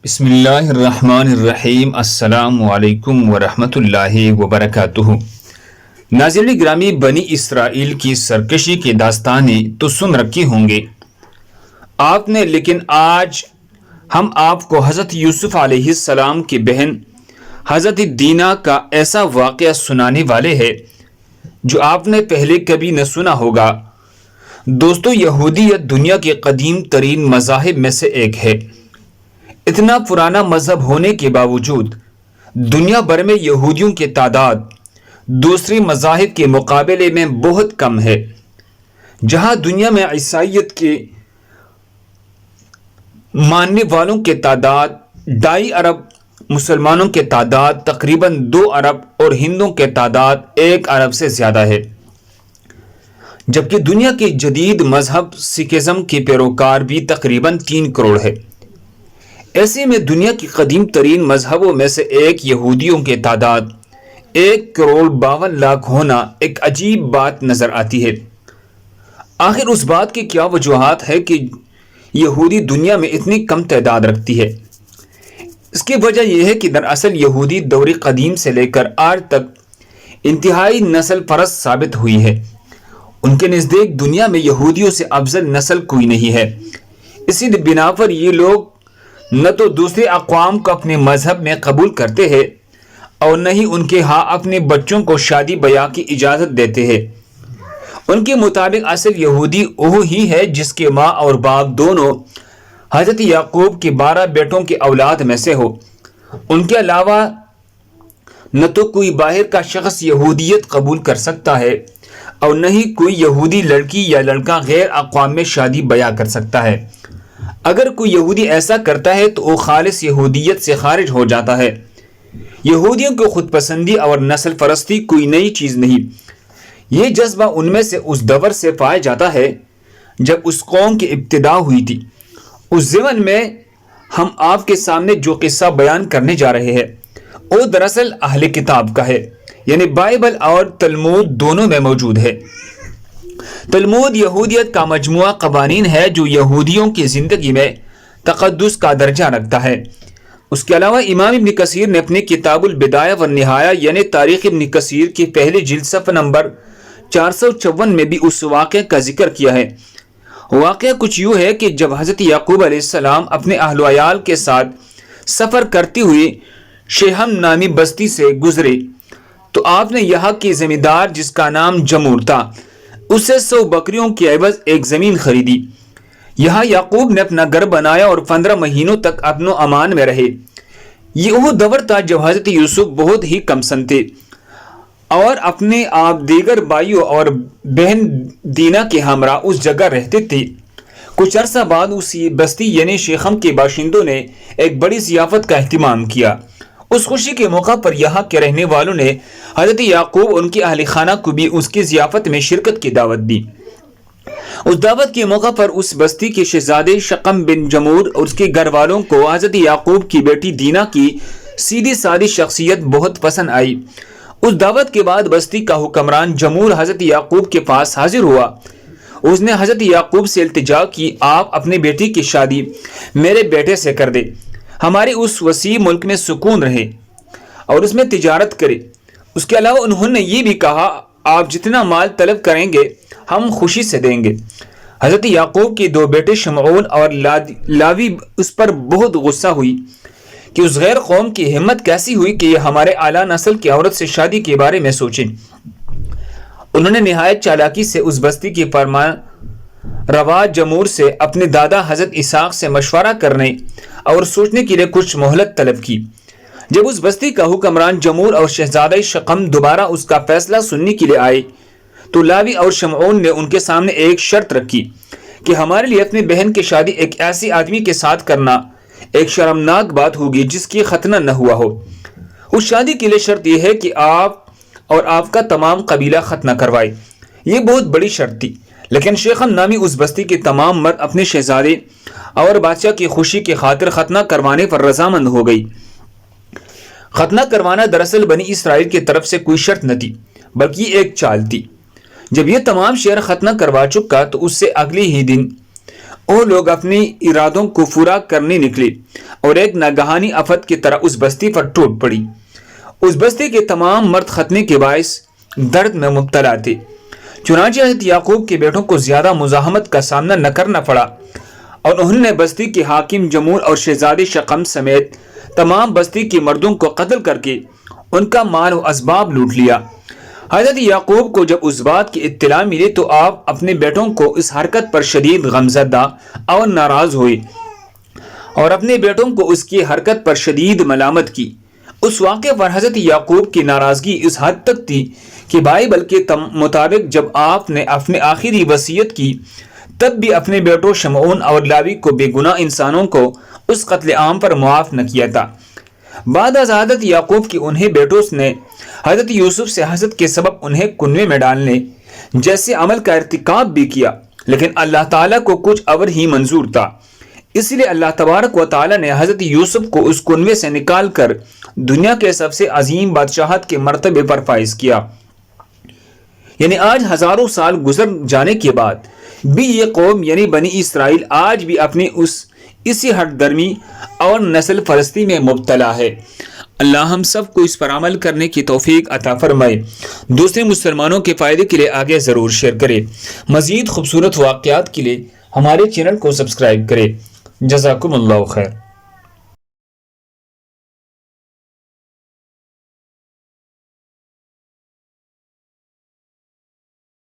بسم اللہ الرحمن الرحیم۔ السلام علیکم ورحمۃ اللہ وبرکاتہ۔ ناظرین گرامی، بنی اسرائیل کی سرکشی کی داستانیں تو سن رکھی ہوں گے آپ نے، لیکن آج ہم آپ کو حضرت یوسف علیہ السلام کی بہن حضرت دینا کا ایسا واقعہ سنانے والے ہیں جو آپ نے پہلے کبھی نہ سنا ہوگا۔ دوستو، یہودیت دنیا کے قدیم ترین مذاہب میں سے ایک ہے۔ اتنا پرانا مذہب ہونے کے باوجود دنیا بھر میں یہودیوں کی تعداد دوسری مذاہب کے مقابلے میں بہت کم ہے۔ جہاں دنیا میں عیسائیت کے ماننے والوں کی تعداد 2.5 ارب، مسلمانوں کی تعداد تقریباً 2 ارب اور ہندوؤں کی تعداد 1 ارب سے زیادہ ہے، جبکہ دنیا کے جدید مذہب سکھزم کے پیروکار بھی تقریباً 3 کروڑ ہے۔ ایسے میں دنیا کی قدیم ترین مذہبوں میں سے ایک یہودیوں کی تعداد 1,52,00,000 ہونا ایک عجیب بات نظر آتی ہے۔ آخر اس بات کی کیا وجوہات ہے کہ یہودی دنیا میں اتنی کم تعداد رکھتی ہے؟ اس کی وجہ یہ ہے کہ دراصل یہودی دور قدیم سے لے کر آج تک انتہائی نسل پرست ثابت ہوئی ہے۔ ان کے نزدیک دنیا میں یہودیوں سے افضل نسل کوئی نہیں ہے۔ اسی بنا پر یہ لوگ نہ تو دوسرے اقوام کو اپنے مذہب میں قبول کرتے ہیں اور نہ ہی ان کے ہاں اپنے بچوں کو شادی بیاہ کی اجازت دیتے ہیں۔ ان کے مطابق اصل یہودی وہی ہے جس کے ماں اور باپ دونوں حضرت یعقوب کے 12 بیٹوں کے اولاد میں سے ہو۔ ان کے علاوہ نہ تو کوئی باہر کا شخص یہودیت قبول کر سکتا ہے اور نہ ہی کوئی یہودی لڑکی یا لڑکا غیر اقوام میں شادی بیاہ کر سکتا ہے۔ اگر کوئی یہودی ایسا کرتا ہے تو وہ خالص یہودیت سے خارج ہو جاتا ہے۔ یہودیوں کی خود پسندی اور نسل پرستی کوئی نئی چیز نہیں۔ یہ جذبہ ان میں سے اس دور سے پایا جاتا ہے جب اس قوم کی ابتدا ہوئی تھی۔ اس زمن میں ہم آپ کے سامنے جو قصہ بیان کرنے جا رہے ہیں وہ دراصل اہل کتاب کا ہے، یعنی بائبل اور تلمود دونوں میں موجود ہے۔ تلمود یہودیت کا مجموعہ قوانین ہے جو یہودیوں کی زندگی میں تقدس کا درجہ رکھتا ہے۔ اس کے علاوہ امام ابن کثیر نے اپنی کتاب البدایہ والنہایہ یعنی تاریخ ابن کثیر کی پہلی جلد صفحہ نمبر 454 میں بھی اس واقعے کا ذکر کیا ہے۔ واقعہ کچھ یوں ہے کہ جب حضرت یعقوب علیہ السلام اپنے اہل و عیال کے ساتھ سفر کرتے ہوئے شیہم نامی بستی سے گزرے تو آپ نے یہاں کے زمیندار جس کا نام جمور تھا اسے 100 بکریوں کے عوض ایک زمین خریدی۔ یہاں یعقوب نے اپنا گھر بنایا اور 15 مہینوں تک امن و امان میں رہے۔ یہ وہ دور تھا جب حضرت یوسف بہت ہی کم سن تھے اور اپنے آپ دیگر بھائیوں اور بہن دینا کے ہمراہ اس جگہ رہتے تھے۔ کچھ عرصہ بعد اسی بستی یعنی شیخم کے باشندوں نے ایک بڑی ضیافت کا اہتمام کیا۔ اس خوشی کے موقع پر یہاں کے رہنے والوں نے حضرت یعقوب ان کے اہل خانہ کو بھی اس کی ضیافت میں شرکت کی دعوت دی۔ اس دعوت کے موقع پر اس بستی کے شہزادے شقم بن جمور اور اس کے گھر والوں کو حضرت یعقوب کی بیٹی دینا کی سیدھی سادی شخصیت بہت پسند آئی۔ اس دعوت کے بعد بستی کا حکمران جمور حضرت یعقوب کے پاس حاضر ہوا۔ اس نے حضرت یعقوب سے التجا کی، آپ اپنی بیٹی کی شادی میرے بیٹے سے کر دے، ہمارے اس وسیع ملک میں سکون رہے اور اس میں تجارت کرے۔ اس کے علاوہ انہوں نے یہ بھی کہا، آپ جتنا مال طلب کریں گے ہم خوشی سے دیں گے۔ حضرت یعقوب کے 2 بیٹے شمعون اور لاوی اس پر بہت غصہ ہوئی کہ اس غیر قوم کی ہمت کیسی ہوئی کہ یہ ہمارے اعلیٰ نسل کی عورت سے شادی کے بارے میں سوچیں۔ انہوں نے نہایت چالاکی سے اس بستی کے فرمان روا جمور سے اپنے دادا حضرت اسحاق سے مشورہ کرنے اور سوچنے کے لیے کچھ مہلت طلب کی۔ جب اس بستی کا حکمران جمور اور شہزادہ شقم دوبارہ اس کا فیصلہ سننے کے لیے آئے تو لاوی اور شمعون نے ان کے سامنے ایک شرط رکھی کہ ہمارے لیے اپنی بہن کی شادی ایک ایسی آدمی کے ساتھ کرنا ایک شرمناک بات ہوگی جس کی ختنہ نہ ہوا ہو۔ اس شادی کے لیے شرط یہ ہے کہ آپ اور آپ کا تمام قبیلہ ختنہ کروائے۔ یہ بہت بڑی شرط تھی، لیکن شیخم نامی اس بستی کے تمام مرد اپنے شہزادے اور بادشاہ کی خوشی کی خاطر ختنہ کروانے پر رضامند ہو گئی۔ ختنہ کروانا دراصل بنی اسرائیل کی طرف سے کوئی شرط نہ تھی بلکہ ایک چال تھی۔ جب یہ تمام شہر ختنہ کروا چکا تو اس سے اگلے ہی دن اور لوگ اپنی ارادوں کو پورا کرنے نکلے اور ایک ناگہانی آفت کی طرح اس بستی پر ٹوٹ پڑی۔ اس بستی کے تمام مرد ختنے کے باعث درد میں مبتلا تھے، چنانچہ حضرت یعقوب کے بیٹوں کو زیادہ مزاحمت کا سامنا نہ کرنا پڑا اور انہوں نے بستی کے حاکم جمول اور شہزادے شقم سمیت تمام بستی کے مردوں کو قتل کر کے ان کا مال و اسباب لوٹ لیا۔ حضرت یعقوب کو جب اس بات کی اطلاع ملی تو آپ اپنے بیٹوں کو اس حرکت پر شدید غمزدہ اور ناراض ہوئے اور اپنے بیٹوں کو اس کی حرکت پر شدید ملامت کی۔ اس واقعے پر حضرت یعقوب کی ناراضگی اس حد تک تھی کہ بائبل کے مطابق جب آپ نے اپنے آخری وصیت کی تب بھی اپنے بیٹوں شمعون اور لاوی کو بے گناہ انسانوں کو اس قتل عام پر معاف نہ کیا تھا۔ بعد از حضرت یعقوب کی انہیں بیٹوں نے حضرت یوسف سے حسد کے سبب انہیں کنویں میں ڈالنے جیسے عمل کا ارتکاب بھی کیا، لیکن اللہ تعالیٰ کو کچھ اور ہی منظور تھا، اس لیے اللہ تبارک و تعالیٰ نے حضرت یوسف کو اس کنویں سے نکال کر دنیا کے سب سے عظیم بادشاہت کے مرتبے پر فائز کیا۔ یعنی آج ہزاروں سال گزر جانے کے بعد بھی یہ قوم یعنی بنی اسرائیل آج بھی اپنی اسی ہٹ درمی اور نسل پرستی میں مبتلا ہے۔ اللہ ہم سب کو اس پر عمل کرنے کی توفیق عطا فرمائے۔ دوسرے مسلمانوں کے فائدے کے لیے آگے ضرور شیئر کریں۔ مزید خوبصورت واقعات کے لیے ہمارے چینل کو سبسکرائب کریں۔ جزاکم اللہ خیر۔